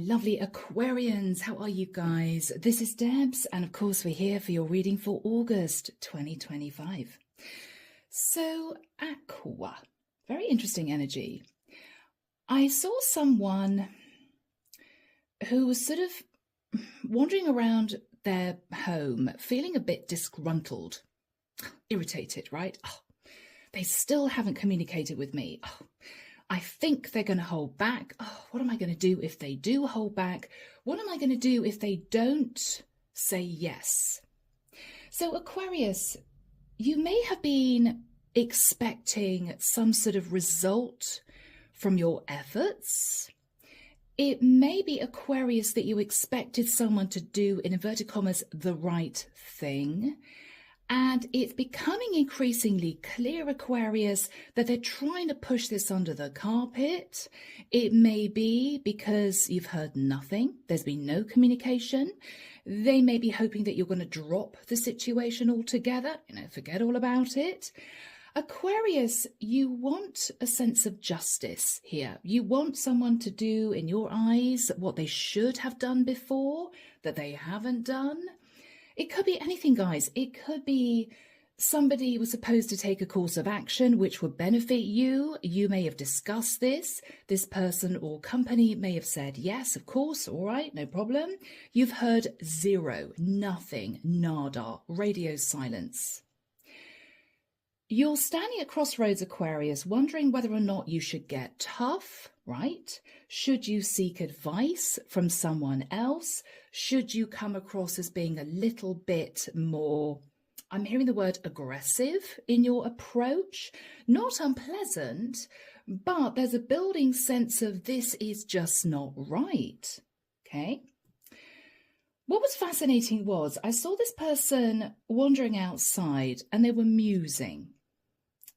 lovely Aquarians. How are you guys? This is Debs, and of course we're here for your reading for August 2025. So, Aqua, very interesting energy. I saw someone who was sort of wandering around their home, feeling a bit disgruntled, irritated, right? Oh, they still haven't communicated with me. Oh, I think they're going to hold back. Oh, what am I going to do if they do hold back? What am I going to do if they don't say yes? So Aquarius, you may have been expecting some sort of result from your efforts. It may be, Aquarius, that you expected someone to do, in inverted commas, the right thing. And it's becoming increasingly clear, Aquarius, that they're trying to push this under the carpet. It may be because you've heard nothing. There's been no communication. They may be hoping that you're going to drop the situation altogether, forget all about it. Aquarius, you want a sense of justice here. You want someone to do, in your eyes, what they should have done before, that they haven't done. It could be anything, guys. It could be somebody was supposed to take a course of action which would benefit you. You may have discussed this. This person or company may have said, yes, of course, all right, no problem. You've heard zero, nothing, nada, radio silence. You're standing at crossroads, Aquarius, wondering whether or not you should get tough, right? Should you seek advice from someone else? Should you come across as being a little bit more, I'm hearing the word aggressive in your approach? Not unpleasant, but there's a building sense of this is just not right, okay? What was fascinating was I saw this person wandering outside and they were musing.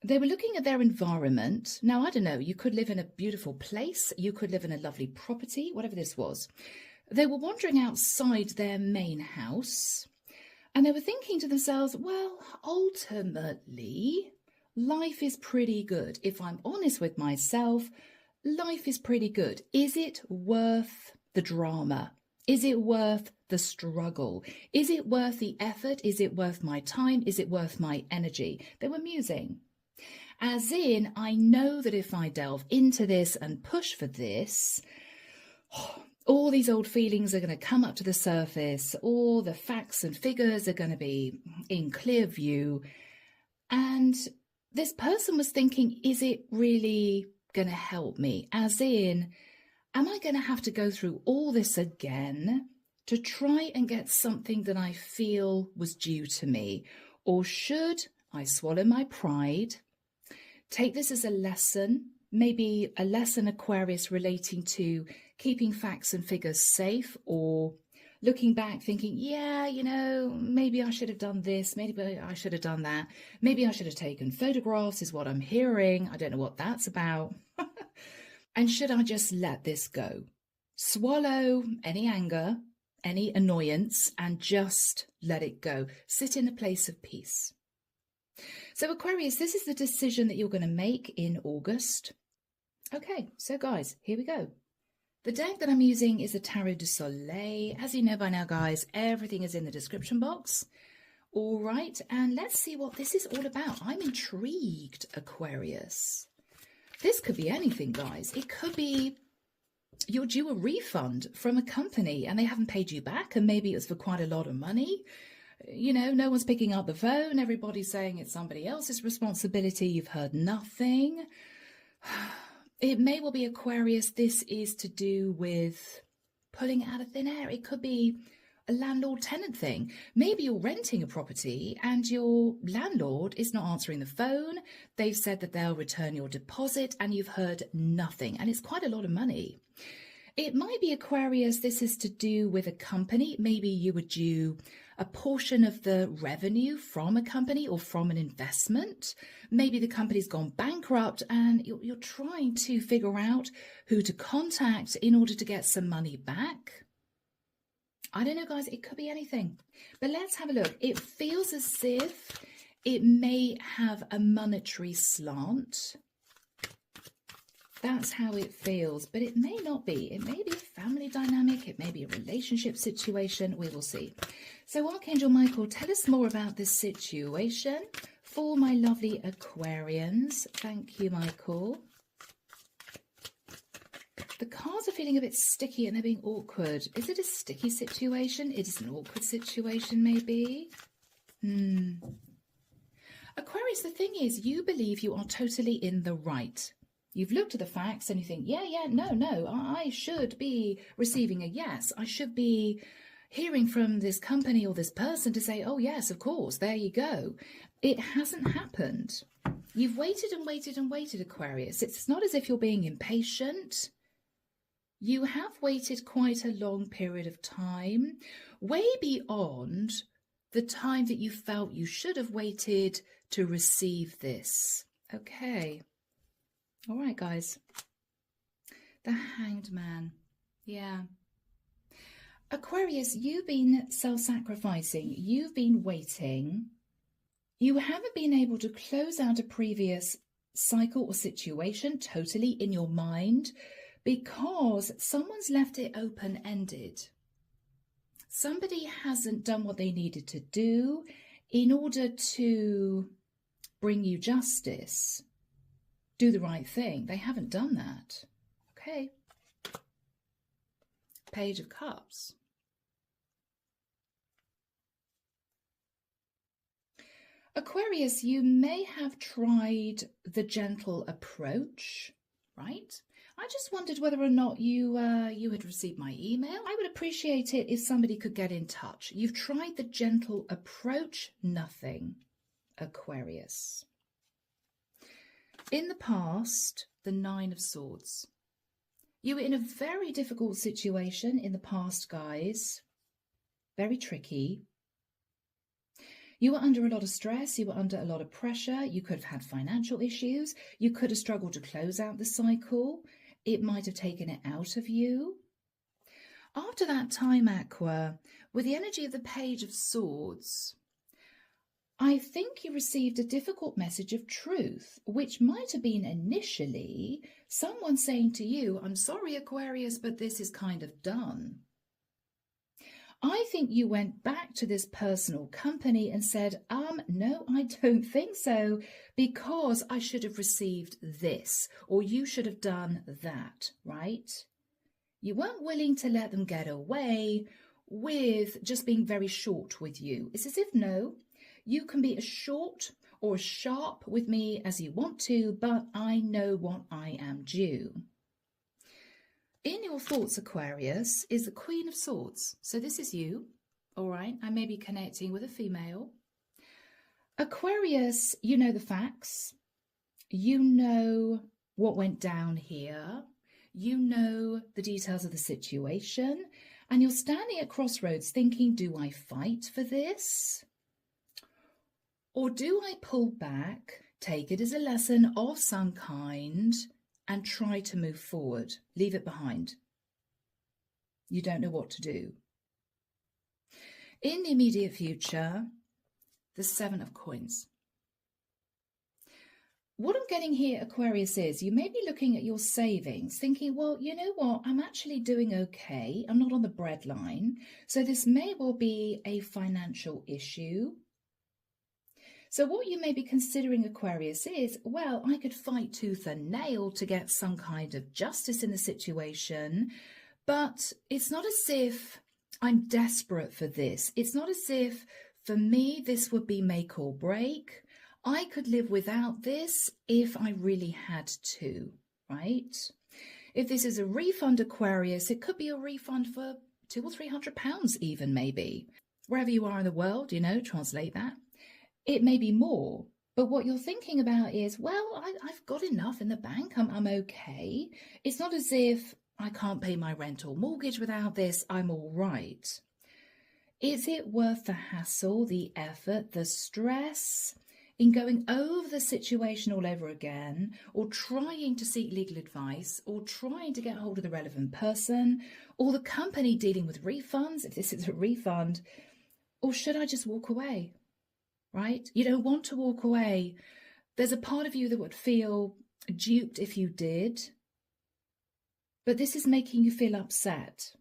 They were looking at their environment. Now, I don't know, you could live in a beautiful place. You could live in a lovely property, whatever this was. They were wandering outside their main house and they were thinking to themselves, well, ultimately, life is pretty good. If I'm honest with myself, life is pretty good. Is it worth the drama? Is it worth the struggle? Is it worth the effort? Is it worth my time? Is it worth my energy? They were musing. As in, I know that if I delve into this and push for this, all these old feelings are going to come up to the surface. All the facts and figures are going to be in clear view. And this person was thinking, is it really going to help me? As in, am I going to have to go through all this again to try and get something that I feel was due to me? Or should I swallow my pride, take this as a lesson, maybe a lesson, Aquarius, relating to keeping facts and figures safe, or looking back thinking, yeah, maybe I should have done this, maybe I should have done that, maybe I should have taken photographs is what I'm hearing. I don't know what that's about. And should I just let this go? Swallow any anger, any annoyance, and just let it go. Sit in a place of peace. So Aquarius, this is the decision that you're going to make in August. Okay, so guys, here we go. The deck that I'm using is a Tarot du Soleil. As you know by now, guys, everything is in the description box. All right, and let's see what this is all about. I'm intrigued, Aquarius. This could be anything, guys. It could be you're due a refund from a company and they haven't paid you back, and maybe it was for quite a lot of money. No one's picking up the phone. Everybody's saying it's somebody else's responsibility. You've heard nothing. It may well be, Aquarius, this is to do with pulling out of thin air. It could be a landlord-tenant thing. Maybe you're renting a property and your landlord is not answering the phone. They've said that they'll return your deposit and you've heard nothing. And it's quite a lot of money. It might be, Aquarius, this is to do with a company. Maybe you were due a portion of the revenue from a company or from an investment. Maybe the company's gone bankrupt and you're trying to figure out who to contact in order to get some money back. I don't know, guys, it could be anything. But let's have a look. It feels as if it may have a monetary slant. That's how it feels, but it may not be. It may be a family dynamic. It may be a relationship situation. We will see. So Archangel Michael, tell us more about this situation for my lovely Aquarians. Thank you, Michael. The cards are feeling a bit sticky and they're being awkward. Is it a sticky situation? It is an awkward situation, maybe. Aquarius, the thing is, you believe you are totally in the right. You've looked at the facts and you think, no, I should be receiving a yes. I should be hearing from this company or this person to say, oh, yes, of course, there you go. It hasn't happened. You've waited and waited and waited, Aquarius. It's not as if you're being impatient. You have waited quite a long period of time, way beyond the time that you felt you should have waited to receive this. Okay. All right, guys. The Hanged Man. Yeah. Aquarius, you've been self-sacrificing. You've been waiting. You haven't been able to close out a previous cycle or situation totally in your mind because someone's left it open-ended. Somebody hasn't done what they needed to do in order to bring you justice. Do the right thing. They haven't done that. Okay. Page of Cups. Aquarius, you may have tried the gentle approach, right? I just wondered whether or not you had received my email. I would appreciate it if somebody could get in touch. You've tried the gentle approach, nothing, Aquarius. In the past, the Nine of Swords. You were in a very difficult situation in the past, guys. Very tricky. You were under a lot of stress. You were under a lot of pressure. You could have had financial issues. You could have struggled to close out the cycle. It might have taken it out of you. After that time, Aqua, with the energy of the Page of Swords, I think you received a difficult message of truth, which might have been initially someone saying to you, I'm sorry, Aquarius, but this is kind of done. I think you went back to this personal company and said, no, I don't think so, because I should have received this, or you should have done that, right? You weren't willing to let them get away with just being very short with you. It's as if, no, you can be as short or as sharp with me as you want to, but I know what I am due. In your thoughts, Aquarius, is the Queen of Swords. So this is you, all right? I may be connecting with a female. Aquarius, you know the facts. You know what went down here. You know the details of the situation. And you're standing at crossroads thinking, do I fight for this? Or do I pull back, take it as a lesson of some kind, and try to move forward, leave it behind? You don't know what to do. In the immediate future, the Seven of Coins. What I'm getting here, Aquarius, is you may be looking at your savings, thinking, well, you know what, I'm actually doing okay. I'm not on the breadline. So this may well be a financial issue. So what you may be considering, Aquarius, is, well, I could fight tooth and nail to get some kind of justice in the situation, but it's not as if I'm desperate for this. It's not as if, for me, this would be make or break. I could live without this if I really had to, right? If this is a refund, Aquarius, it could be a refund for £200 or £300 even, maybe. Wherever you are in the world, you know, translate that. It may be more, but what you're thinking about is, well, I've got enough in the bank. I'm okay. It's not as if I can't pay my rent or mortgage without this. I'm all right. Is it worth the hassle, the effort, the stress in going over the situation all over again, or trying to seek legal advice, or trying to get hold of the relevant person, or the company dealing with refunds, if this is a refund, or should I just walk away? Right? You don't want to walk away. There's a part of you that would feel duped if you did. but this is making you feel upset.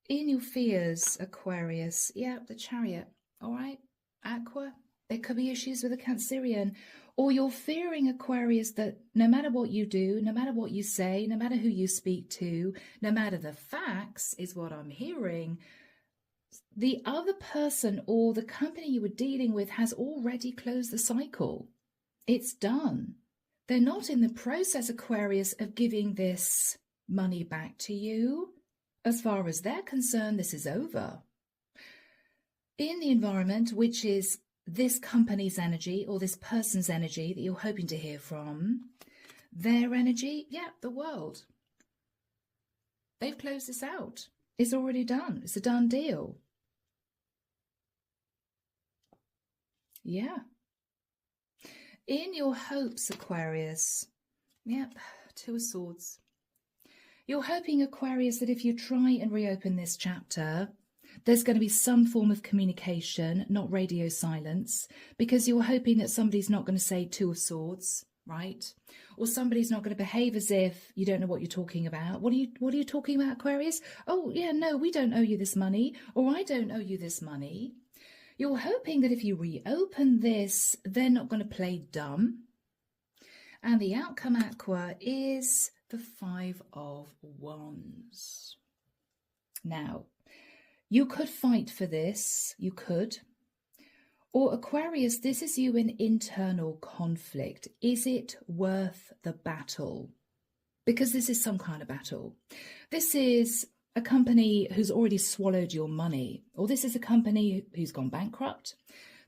In your fears, Aquarius, yeah, the Chariot, all right, Aqua, there could be issues with a Cancerian, or you're fearing, Aquarius, that no matter what you do, no matter what you say, no matter who you speak to, no matter the facts, is what I'm hearing, the other person or the company you were dealing with has already closed the cycle. It's done. They're not in the process, Aquarius, of giving this money back to you. As far as they're concerned, this is over. In the environment, which is this company's energy or this person's energy that you're hoping to hear from, their energy, yeah, the world. They've closed this out. It's already done. It's a done deal. Yeah. In your hopes, Aquarius, yep, Two of Swords. You're hoping, Aquarius, that if you try and reopen this chapter, there's going to be some form of communication, not radio silence, because you're hoping that somebody's not going to say Two of Swords, right? Or somebody's not going to behave as if you don't know what you're talking about. What are you talking about, Aquarius? Oh, yeah, no, we don't owe you this money, or I don't owe you this money. You're hoping that if you reopen this, they're not going to play dumb. And the outcome, Aqua, is the Five of Wands. Now, you could fight for this. You could. Or Aquarius, this is you in internal conflict. Is it worth the battle? Because this is some kind of battle. This is a company who's already swallowed your money, or this is a company who's gone bankrupt.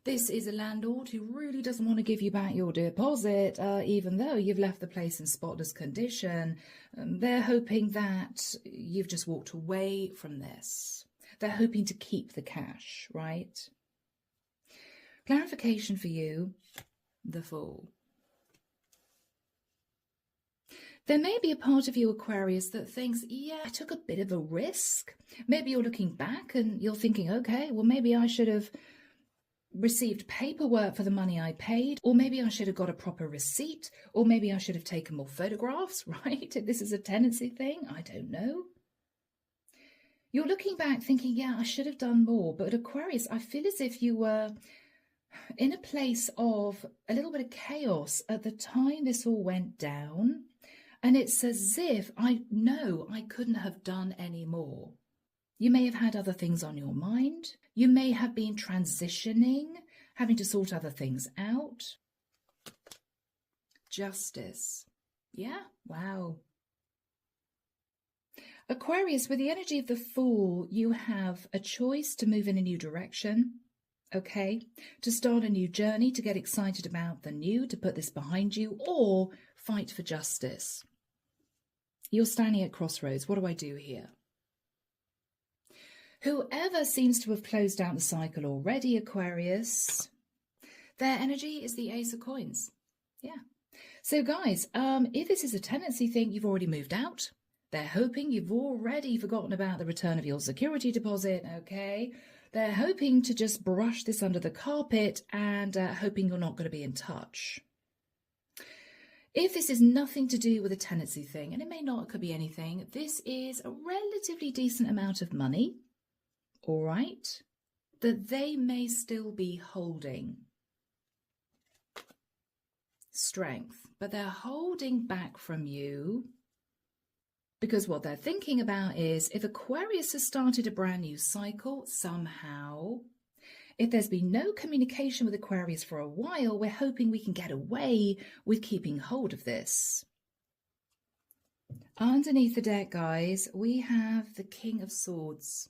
This is a landlord who really doesn't want to give you back your deposit, even though you've left the place in spotless condition. They're hoping that you've just walked away from this. They're hoping to keep the cash, right? Clarification for you, the Fool. There may be a part of you, Aquarius, that thinks, yeah, I took a bit of a risk. Maybe you're looking back and you're thinking, okay, well, maybe I should have received paperwork for the money I paid, or maybe I should have got a proper receipt, or maybe I should have taken more photographs, right? If this is a tendency thing, I don't know. You're looking back thinking, yeah, I should have done more. But Aquarius, I feel as if you were in a place of a little bit of chaos at the time this all went down. And it's as if I know I couldn't have done any more. You may have had other things on your mind. You may have been transitioning, having to sort other things out. Justice. Yeah, wow. Aquarius, with the energy of the Fool, you have a choice to move in a new direction, okay? To start a new journey, to get excited about the new, to put this behind you, or fight for justice. You're standing at crossroads. What do I do here? Whoever seems to have closed out the cycle already, Aquarius, their energy is the Ace of Coins. Yeah. So guys, if this is a tendency thing, you've already moved out. They're hoping you've already forgotten about the return of your security deposit, okay? They're hoping to just brush this under the carpet and hoping you're not going to be in touch. If this is nothing to do with a tenancy thing, and it may not, it could be anything, this is a relatively decent amount of money, all right, that they may still be holding. Strength, but they're holding back from you because what they're thinking about is if Aquarius has started a brand new cycle somehow, if there's been no communication with Aquarius for a while, we're hoping we can get away with keeping hold of this. Underneath the deck, guys, we have the King of Swords.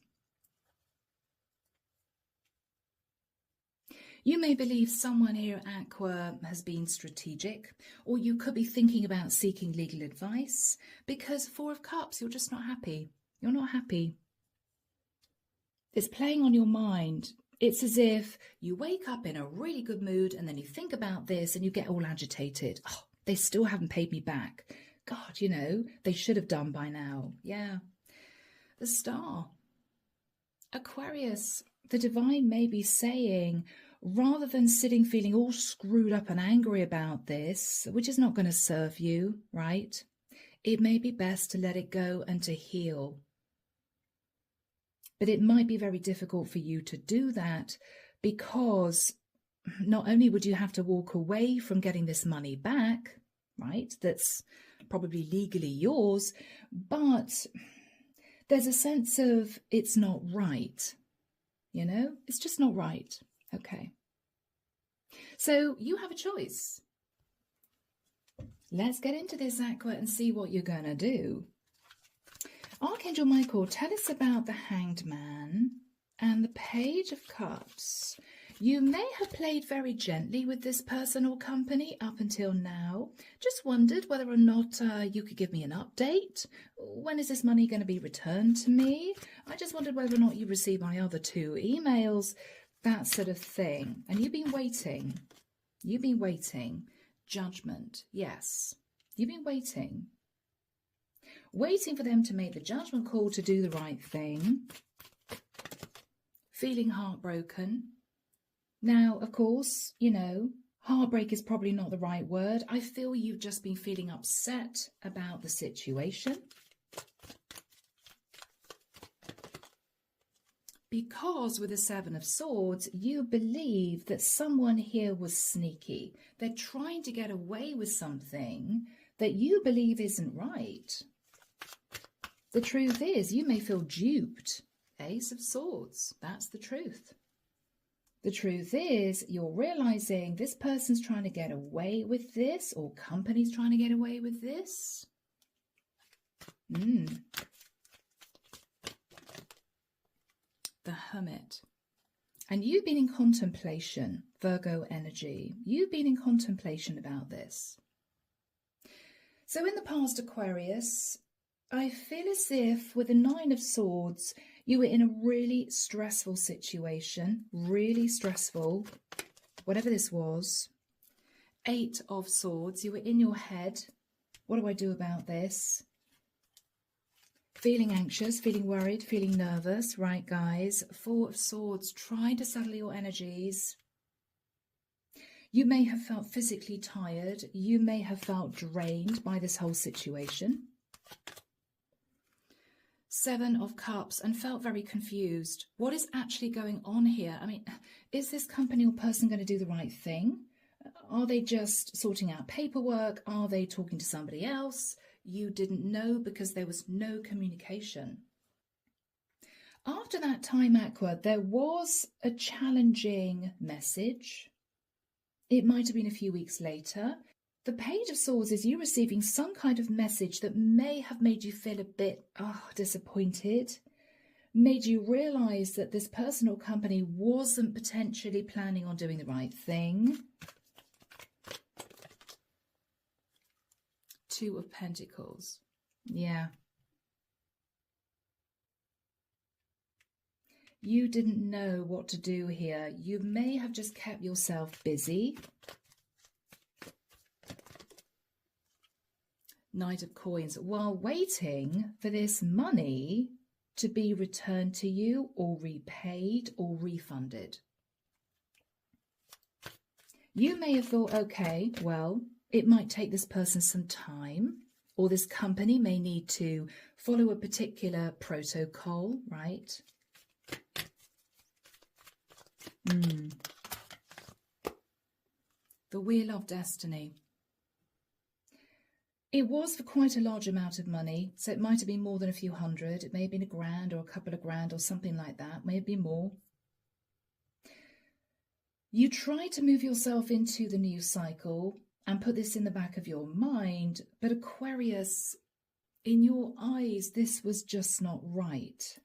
You may believe someone here at Aqua has been strategic, or you could be thinking about seeking legal advice because Four of Cups, you're just not happy. You're not happy. It's playing on your mind. It's as if you wake up in a really good mood and then you think about this and you get all agitated. Oh, they still haven't paid me back. God, you know, they should have done by now. Yeah. The Star. Aquarius, the divine may be saying, rather than sitting feeling all screwed up and angry about this, which is not going to serve you, right? it may be best to let it go and to heal. But it might be very difficult for you to do that, because not only would you have to walk away from getting this money back, right, that's probably legally yours, but there's a sense of it's not right, you know, it's just not right. Okay. So you have a choice. Let's get into this, Aqua, and see what you're going to do. Archangel Michael, tell us about the Hanged Man and the Page of Cups. You may have played very gently with this person or company up until now. Just wondered whether or not you could give me an update. When is this money going to be returned to me? I just wondered whether or not you received my other 2 emails, that sort of thing. And you've been waiting. You've been waiting. Judgment, yes. You've been waiting. Waiting for them to make the judgment call to do the right thing. Feeling heartbroken. Now, of course, you know, heartbreak is probably not the right word. I feel you've just been feeling upset about the situation. Because with the 7 of Swords, you believe that someone here was sneaky. They're trying to get away with something that you believe isn't right. The truth is, you may feel duped. Ace of Swords, that's the truth. The truth is, you're realizing this person's trying to get away with this, or company's trying to get away with this. The Hermit. And you've been in contemplation, Virgo energy. You've been in contemplation about this. So in the past, Aquarius, I feel as if with the 9 of Swords, you were in a really stressful situation, really stressful, whatever this was. 8 of Swords, you were in your head. What do I do about this? Feeling anxious, feeling worried, feeling nervous, right, guys? 4 of Swords, trying to settle your energies. You may have felt physically tired. You may have felt drained by this whole situation. 7 of Cups, and felt very confused. What is actually going on here? I mean, is this company or person going to do the right thing? Are they just sorting out paperwork? Are they talking to somebody else? You didn't know because there was no communication. After that time, Aqua, there was a challenging message. It might have been a few weeks later. The Page of Swords is you receiving some kind of message that may have made you feel a bit disappointed, made you realize that this person or company wasn't potentially planning on doing the right thing. 2 of Pentacles. Yeah. You didn't know what to do here. You may have just kept yourself busy. Knight of Coins, while waiting for this money to be returned to you or repaid or refunded. You may have thought, okay, well, it might take this person some time, or this company may need to follow a particular protocol, right? The Wheel of Destiny. It was for quite a large amount of money, so it might have been more than a few hundred. It may have been $1,000 or a couple of grand or something like that. May have been more. You try to move yourself into the new cycle and put this in the back of your mind, but Aquarius, in your eyes, this was just not right.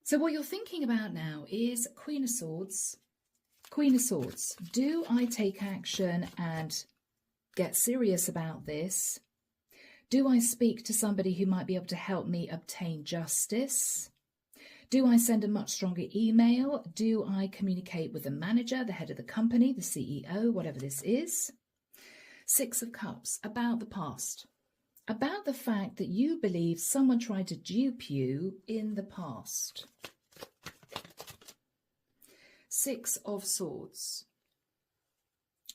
So what you're thinking about now is Queen of Swords. Queen of Swords, do I take action and get serious about this? Do I speak to somebody who might be able to help me obtain justice? Do I send a much stronger email? Do I communicate with the manager, the head of the company, the CEO, whatever this is? 6 of Cups, about the past. About the fact that you believe someone tried to dupe you in the past. 6 of Swords.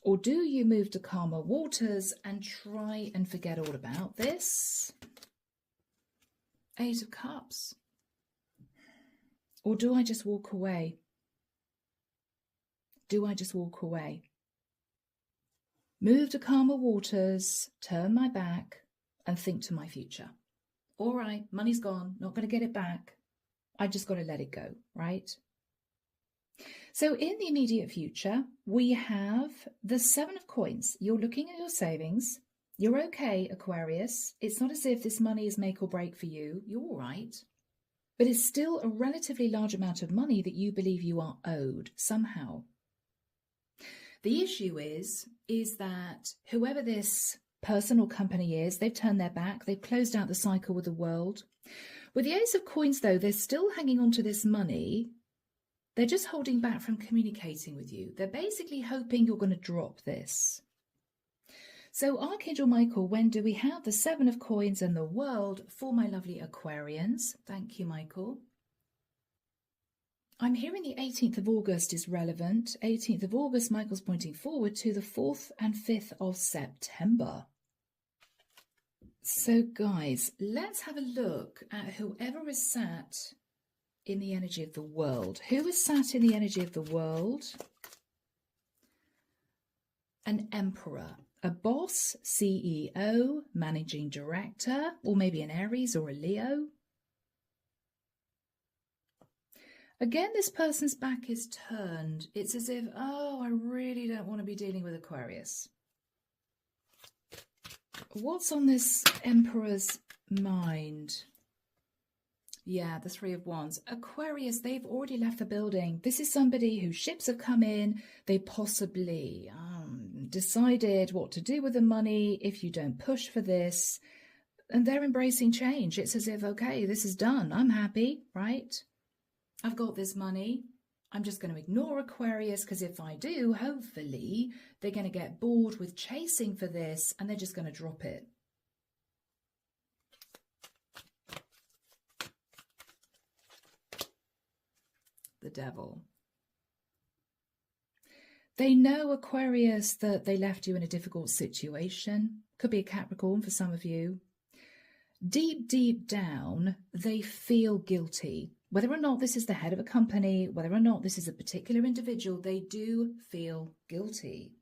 Or do you move to calmer waters and try and forget all about this? Eight of Cups. Or do I just walk away? Do I just walk away? Move to calmer waters, turn my back, and think to my future. All right, money's gone, not going to get it back. I've just got to let it go, right? So in the immediate future, we have the Seven of Coins. You're looking at your savings. You're okay, Aquarius. It's not as if this money is make or break for you. You're all right. But it's still a relatively large amount of money that you believe you are owed somehow. The issue is that whoever this person or company is, they've turned their back. They've closed out the cycle with the world. With the Ace of Coins, though, they're still hanging on to this money. They're just holding back from communicating with you. They're basically hoping you're going to drop this. So Archangel Michael, when do we have the Seven of Coins and the World for my lovely Aquarians? Thank you, Michael. I'm hearing the 18th of August is relevant. 18th of August, Michael's pointing forward to the 4th and 5th of September. So guys, let's have a look at whoever is sat in the energy of the world. Who is sat in the energy of the world? An emperor, a boss, CEO, managing director, or maybe an Aries or a Leo. Again, this person's back is turned. It's as if, oh, I really don't want to be dealing with Aquarius. What's on this emperor's mind? Yeah, the Three of Wands. Aquarius, they've already left the building. This is somebody whose ships have come in. They possibly decided what to do with the money if you don't push for this. And they're embracing change. It's as if, okay, this is done. I'm happy, right? I've got this money. I'm just going to ignore Aquarius because if I do, hopefully, they're going to get bored with chasing for this and they're just going to drop it. The Devil. They know, Aquarius, that they left you in a difficult situation. Could be a Capricorn for some of you. Deep, deep down, they feel guilty. Whether or not this is the head of a company, whether or not this is a particular individual, they do feel guilty.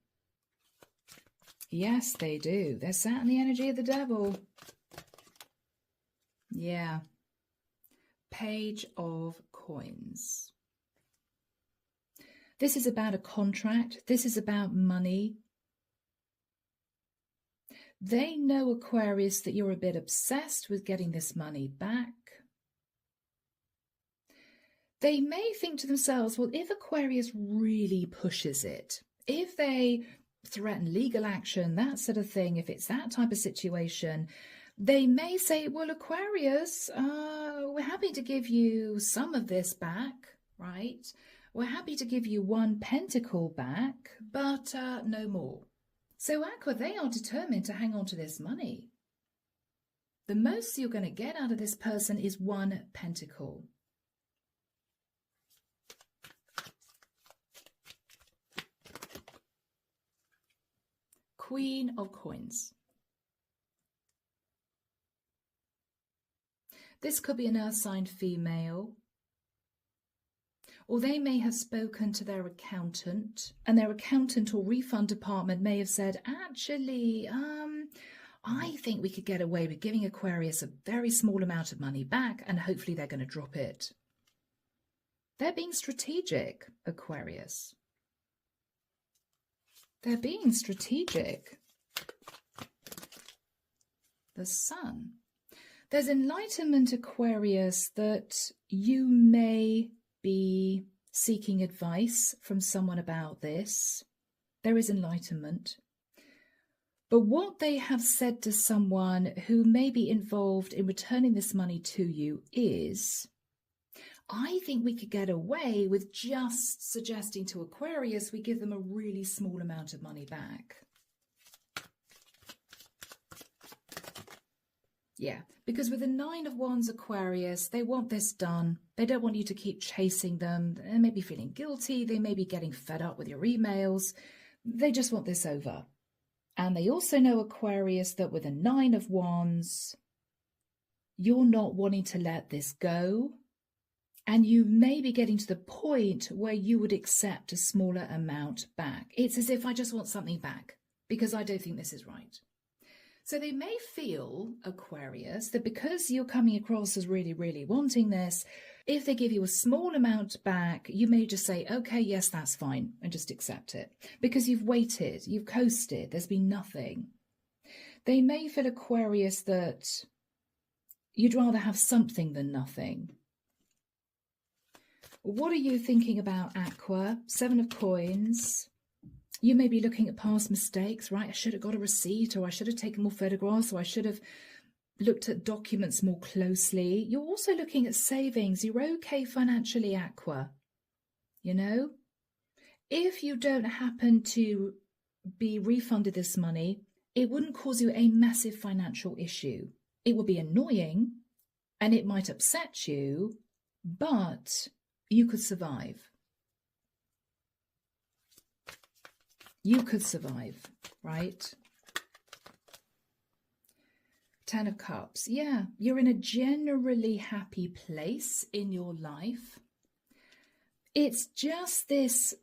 Yes, they do. They're sat in the energy of the Devil. Yeah. Page of Coins. This is about a contract. This is about money. They know, Aquarius, that you're a bit obsessed with getting this money back. They may think to themselves, well, if Aquarius really pushes it, if they threaten legal action, that sort of thing, if it's that type of situation, they may say, well, Aquarius, we're happy to give you some of this back, right? We're happy to give you one pentacle back, but no more. So Aqua, they are determined to hang on to this money. The most you're going to get out of this person is one pentacle. Queen of Coins. This could be an earth sign female. Or they may have spoken to their accountant, and their accountant or refund department may have said, actually, I think we could get away with giving Aquarius a very small amount of money back, and hopefully they're going to drop it. They're being strategic, Aquarius. They're being strategic. The Sun. There's enlightenment, Aquarius, that you may be seeking advice from someone about this. There is enlightenment. But what they have said to someone who may be involved in returning this money to you is, I think we could get away with just suggesting to Aquarius we give them a really small amount of money back. Yeah, because with the Nine of Wands, Aquarius, they want this done. They don't want you to keep chasing them. They may be feeling guilty. They may be getting fed up with your emails. They just want this over. And they also know, Aquarius, that with a 9 of Wands, you're not wanting to let this go. And you may be getting to the point where you would accept a smaller amount back. It's as if I just want something back because I don't think this is right. So they may feel, Aquarius, that because you're coming across as really, really wanting this, if they give you a small amount back, you may just say, okay, yes, that's fine, and just accept it. Because you've waited, you've coasted, there's been nothing. They may feel, Aquarius, that you'd rather have something than nothing. What are you thinking about, Aqua? 7 of Coins. You may be looking at past mistakes, right? I should have got a receipt, or I should have taken more photographs, or I should have looked at documents more closely. You're also looking at savings. You're okay financially, Aqua. You know, if you don't happen to be refunded this money, it wouldn't cause you a massive financial issue. It would be annoying and it might upset you, but you could survive. You could survive, right? 10 of Cups. Yeah, you're in a generally happy place in your life. It's just this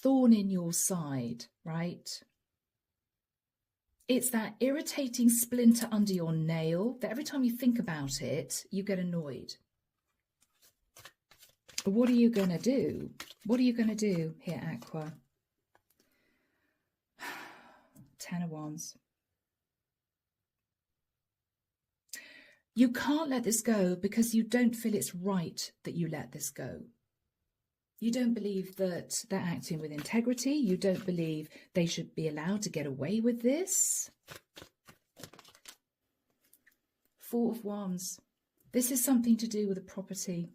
thorn in your side, right? It's that irritating splinter under your nail that every time you think about it, you get annoyed. What are you going to do? What are you going to do here, Aqua? 10 of Wands. You can't let this go because you don't feel it's right that you let this go. You don't believe that they're acting with integrity. You don't believe they should be allowed to get away with this. 4 of Wands. This is something to do with a property.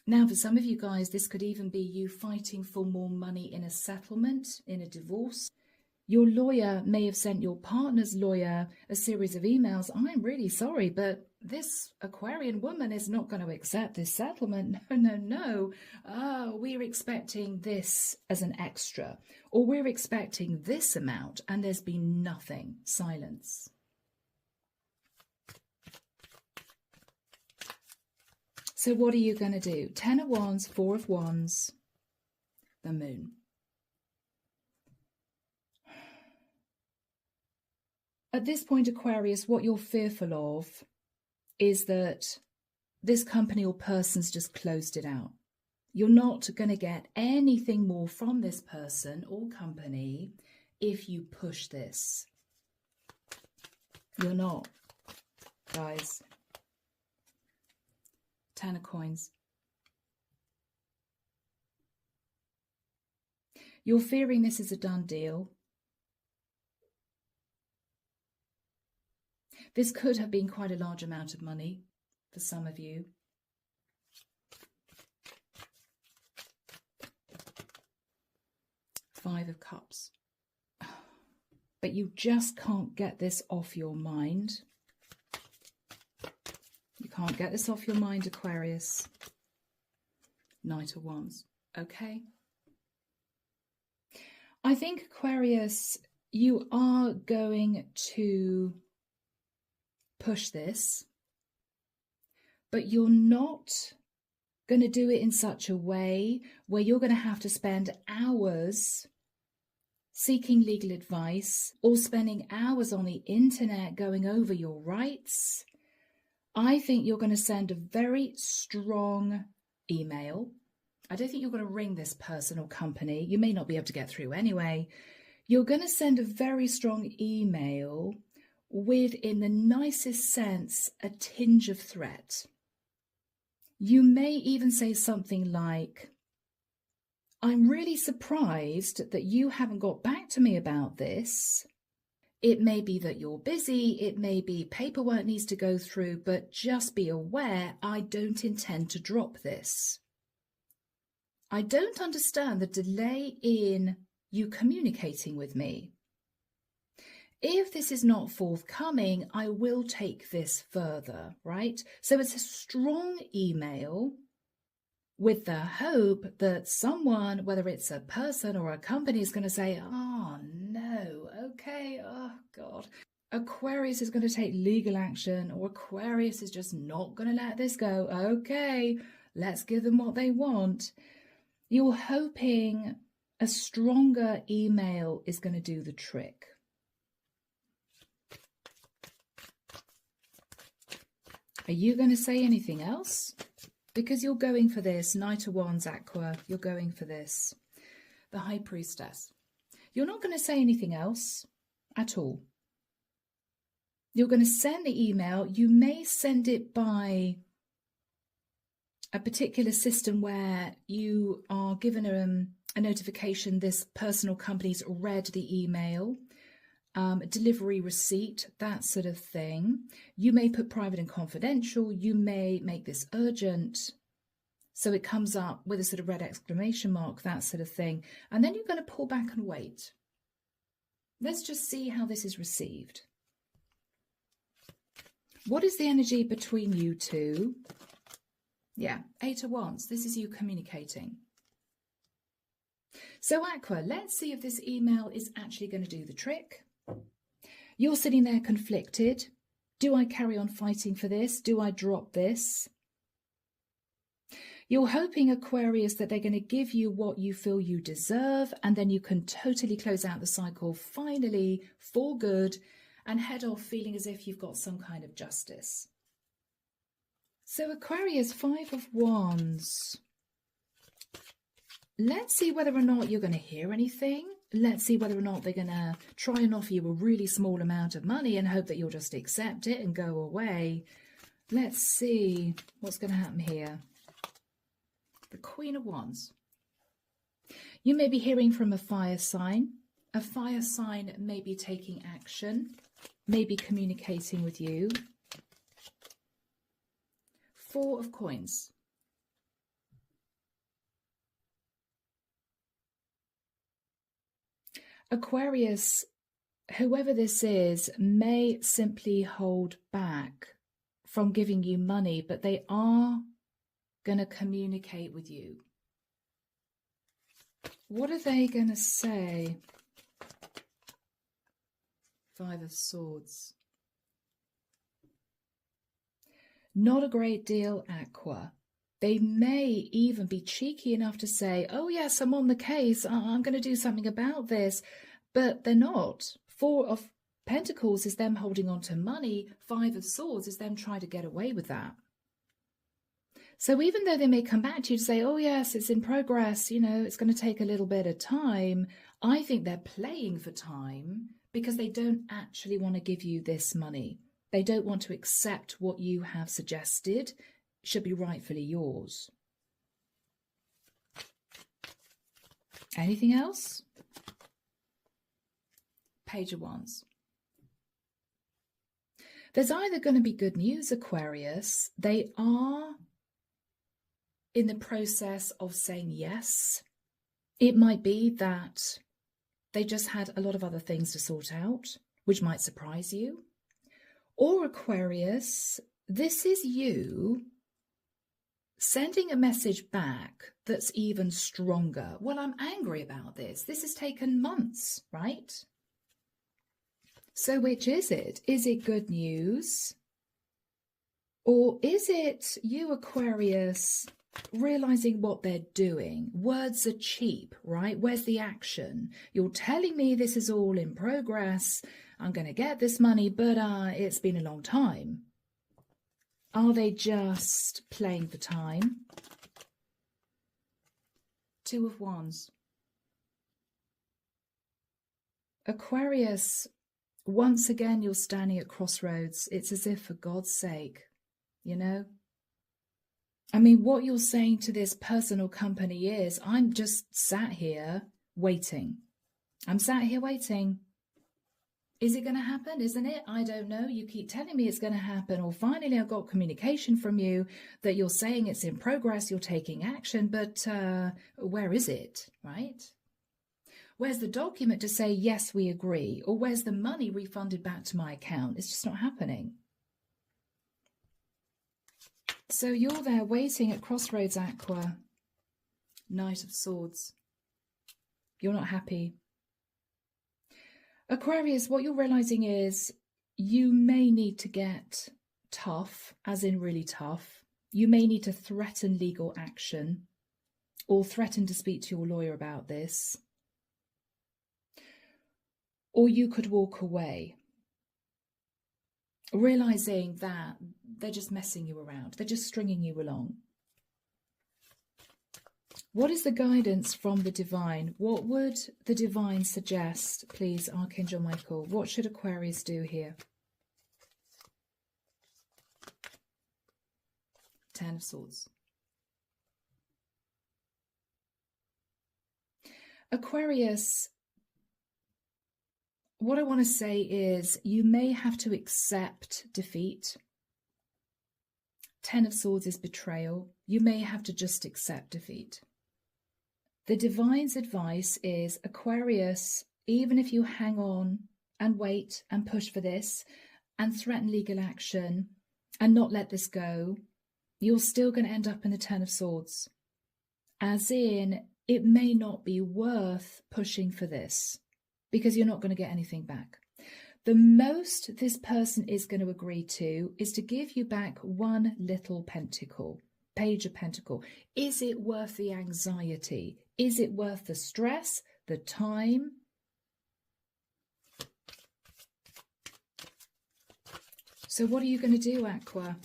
Now, for some of you guys, this could even be you fighting for more money in a settlement, in a divorce. Your lawyer may have sent your partner's lawyer a series of emails. I'm really sorry, but this Aquarian woman is not going to accept this settlement. No, no, no. Oh, we're expecting this as an extra, or we're expecting this amount, and there's been nothing. Silence. So what are you going to do? 10 of Wands, 4 of Wands, the Moon. At this point, Aquarius, what you're fearful of is that this company or person's just closed it out. You're not going to get anything more from this person or company if you push this. You're not, guys. 10 of Coins. You're fearing this is a done deal. This could have been quite a large amount of money for some of you. Five of Cups. But you just can't get this off your mind. You can't get this off your mind, Aquarius. Knight of Wands. Okay. I think, Aquarius, you are going to push this, but you're not going to do it in such a way where you're going to have to spend hours seeking legal advice or spending hours on the internet going over your rights. I think you're going to send a very strong email. I don't think you're going to ring this person or company. You may not be able to get through anyway. You're going to send a very strong email with, in the nicest sense, a tinge of threat. You may even say something like, I'm really surprised that you haven't got back to me about this. It may be that you're busy, it may be paperwork needs to go through, but just be aware, I don't intend to drop this. I don't understand the delay in you communicating with me. If this is not forthcoming, I will take this further, right? So it's a strong email with the hope that someone, whether it's a person or a company, is going to say, oh no, okay, oh God. Aquarius is going to take legal action, or Aquarius is just not going to let this go. Okay, let's give them what they want. You're hoping a stronger email is going to do the trick. Are you going to say anything else? Because you're going for this. Knight of Wands, Aqua, you're going for this. The High Priestess. You're not going to say anything else at all. You're going to send the email. You may send it by a particular system where you are given a notification this person or company's read the email. Delivery receipt, that sort of thing. You may put private and confidential. You may make this urgent, so it comes up with a sort of red exclamation mark, that sort of thing. And then you're going to pull back and wait. Let's just see how this is received. What is the energy between you two? Yeah, 8 of Wands. This is you communicating. So Aqua, let's see if this email is actually going to do the trick. You're sitting there conflicted. Do I carry on fighting for this? Do I drop this? You're hoping, Aquarius, that they're going to give you what you feel you deserve, and then you can totally close out the cycle finally for good and head off feeling as if you've got some kind of justice. So Aquarius, 5 of Wands. Let's see whether or not you're going to hear anything. Let's see whether or not they're going to try and offer you a really small amount of money and hope that you'll just accept it and go away. Let's see what's going to happen here. The Queen of Wands. You may be hearing from a fire sign. A fire sign may be taking action, may be communicating with you. 4 of Coins. Aquarius, whoever this is, may simply hold back from giving you money, but they are going to communicate with you. What are they going to say? 5 of Swords. Not a great deal, Aqua. They may even be cheeky enough to say, oh yes, I'm on the case, I'm going to do something about this, but they're not. 4 of Pentacles is them holding on to money. 5 of Swords is them trying to get away with that. So even though they may come back to you to say, oh yes, it's in progress, you know, it's going to take a little bit of time, I think they're playing for time because they don't actually want to give you this money. They don't want to accept what you have suggested should be rightfully yours. Anything else? Page of Wands. There's either going to be good news, Aquarius. They are in the process of saying yes. It might be that they just had a lot of other things to sort out, which might surprise you. Or Aquarius, this is you sending a message back that's even stronger. Well, I'm angry about this. This has taken months, right? So which is it? Is it good news? Or is it you, Aquarius, realizing what they're doing? Words are cheap, right? Where's the action? You're telling me this is all in progress. I'm going to get this money, but it's been a long time. Are they just playing for time? 2 of Wands. Aquarius, once again, you're standing at crossroads. It's as if, for God's sake, you know? I mean, what you're saying to this person or company is, I'm just sat here waiting. I'm sat here waiting. Is it going to happen? Isn't it? I don't know. You keep telling me it's going to happen. Or finally, I've got communication from you that you're saying it's in progress, you're taking action, but where is it, right? Where's the document to say, yes, we agree? Or where's the money refunded back to my account? It's just not happening. So you're there waiting at crossroads, Aqua. Knight of Swords. You're not happy. Aquarius, what you're realizing is you may need to get tough, as in really tough. You may need to threaten legal action or threaten to speak to your lawyer about this. Or you could walk away, realizing that they're just messing you around. They're just stringing you along. What is the guidance from the divine? What would the divine suggest, please, Archangel Michael? What should Aquarius do here? Ten of Swords. Aquarius, what I want to say is you may have to accept defeat. Ten of Swords is betrayal. You may have to just accept defeat. The divine's advice is, Aquarius, even if you hang on and wait and push for this and threaten legal action and not let this go, you're still going to end up in the Ten of Swords. As in, it may not be worth pushing for this because you're not going to get anything back. The most this person is going to agree to is to give you back one little pentacle, Page of Pentacle. Is it worth the anxiety? Is it worth the stress, the time? So what are you going to do, Aqua?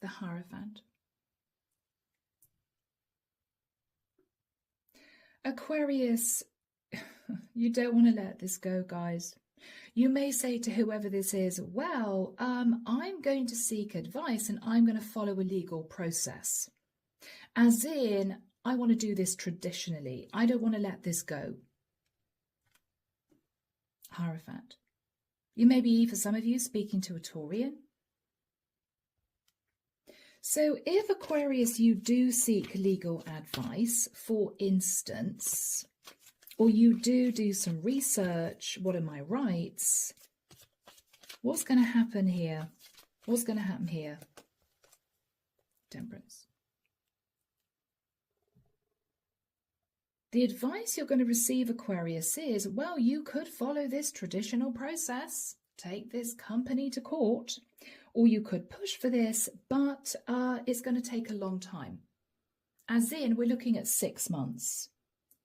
The Hierophant. Aquarius, you don't want to let this go, guys. You may say to whoever this is, well, I'm going to seek advice and I'm going to follow a legal process. As in, I want to do this traditionally. I don't want to let this go. Hierophant. You may be, for some of you, speaking to a Taurian. So if, Aquarius, you do seek legal advice, for instance, or you do some research, what are my rights? What's going to happen here? What's going to happen here? Temperance. The advice you're going to receive, Aquarius, is, well, you could follow this traditional process, take this company to court, or you could push for this, but it's going to take a long time. As in, we're looking at 6 months.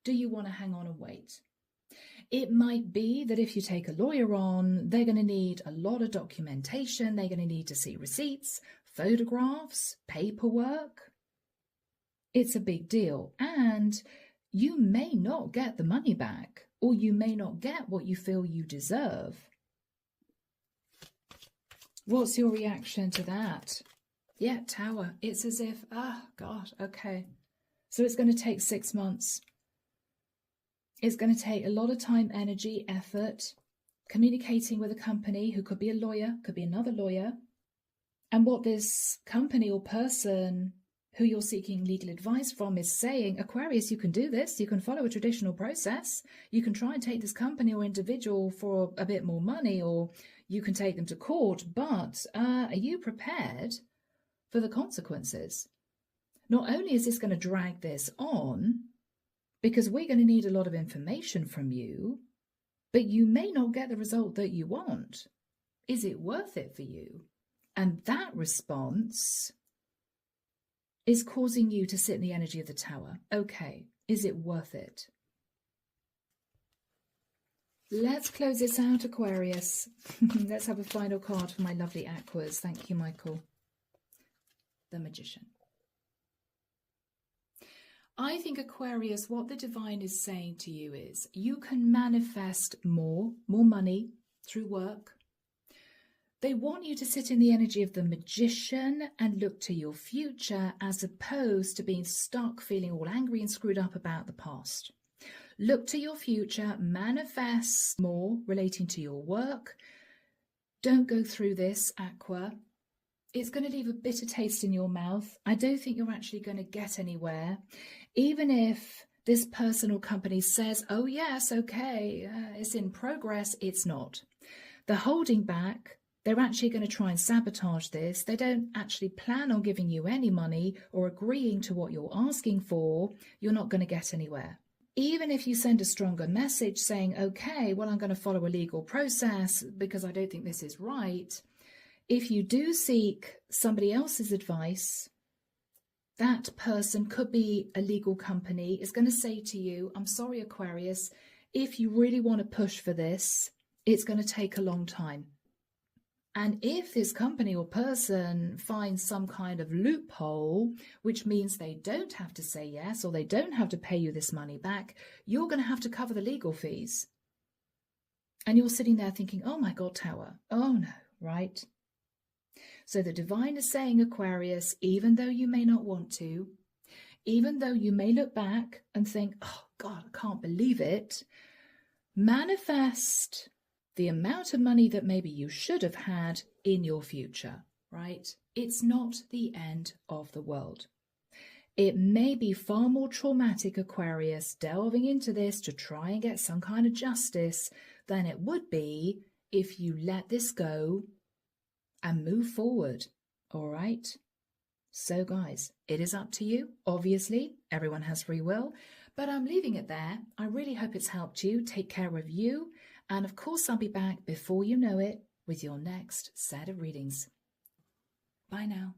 Do you want to hang on and wait? It might be that if you take a lawyer on, they're going to need a lot of documentation. They're going to need to see receipts, photographs, paperwork. It's a big deal. And you may not get the money back, or you may not get what you feel you deserve. What's your reaction to that? Yeah, Tower. It's as if, God, okay. So it's going to take 6 months. It's going to take a lot of time, energy, effort, communicating with a company who could be a lawyer, could be another lawyer. And what this company or person who you're seeking legal advice from is saying, Aquarius, you can do this. You can follow a traditional process. You can try and take this company or individual for a bit more money, or you can take them to court. But are you prepared for the consequences? Not only is this going to drag this on, because we're going to need a lot of information from you, but you may not get the result that you want. Is it worth it for you? And that response is causing you to sit in the energy of the Tower. Okay, is it worth it? Let's close this out, Aquarius. Let's have a final card for my lovely Aquas. Thank you, Michael. The Magician. I think, Aquarius, what the divine is saying to you is you can manifest more money through work. They want you to sit in the energy of the Magician and look to your future, as opposed to being stuck, feeling all angry and screwed up about the past. Look to your future, manifest more relating to your work. Don't go through this, Aqua. It's going to leave a bitter taste in your mouth. I don't think you're actually going to get anywhere. Even if this person or company says, oh yes, okay, it's in progress, it's not. The holding back, They're actually going to try and sabotage this. They don't actually plan on giving you any money or agreeing to what you're asking for. You're not going to get anywhere. Even if you send a stronger message saying, okay, well, I'm going to follow a legal process because I don't think this is right. If you do seek somebody else's advice, that person could be a legal company, is going to say to you, I'm sorry, Aquarius, if you really want to push for this, it's going to take a long time. And if this company or person finds some kind of loophole, which means they don't have to say yes or they don't have to pay you this money back, you're going to have to cover the legal fees. And you're sitting there thinking, oh my God, Tower, oh no, right? So the divine is saying, Aquarius, even though you may not want to, even though you may look back and think, oh God, I can't believe it, manifest the amount of money that maybe you should have had in your future, right? It's not the end of the world. It may be far more traumatic, Aquarius, delving into this to try and get some kind of justice than it would be if you let this go and move forward, all right? So guys, it is up to you. Obviously, everyone has free will, but I'm leaving it there. I really hope it's helped you. Take care of you. And of course, I'll be back before you know it with your next set of readings. Bye now.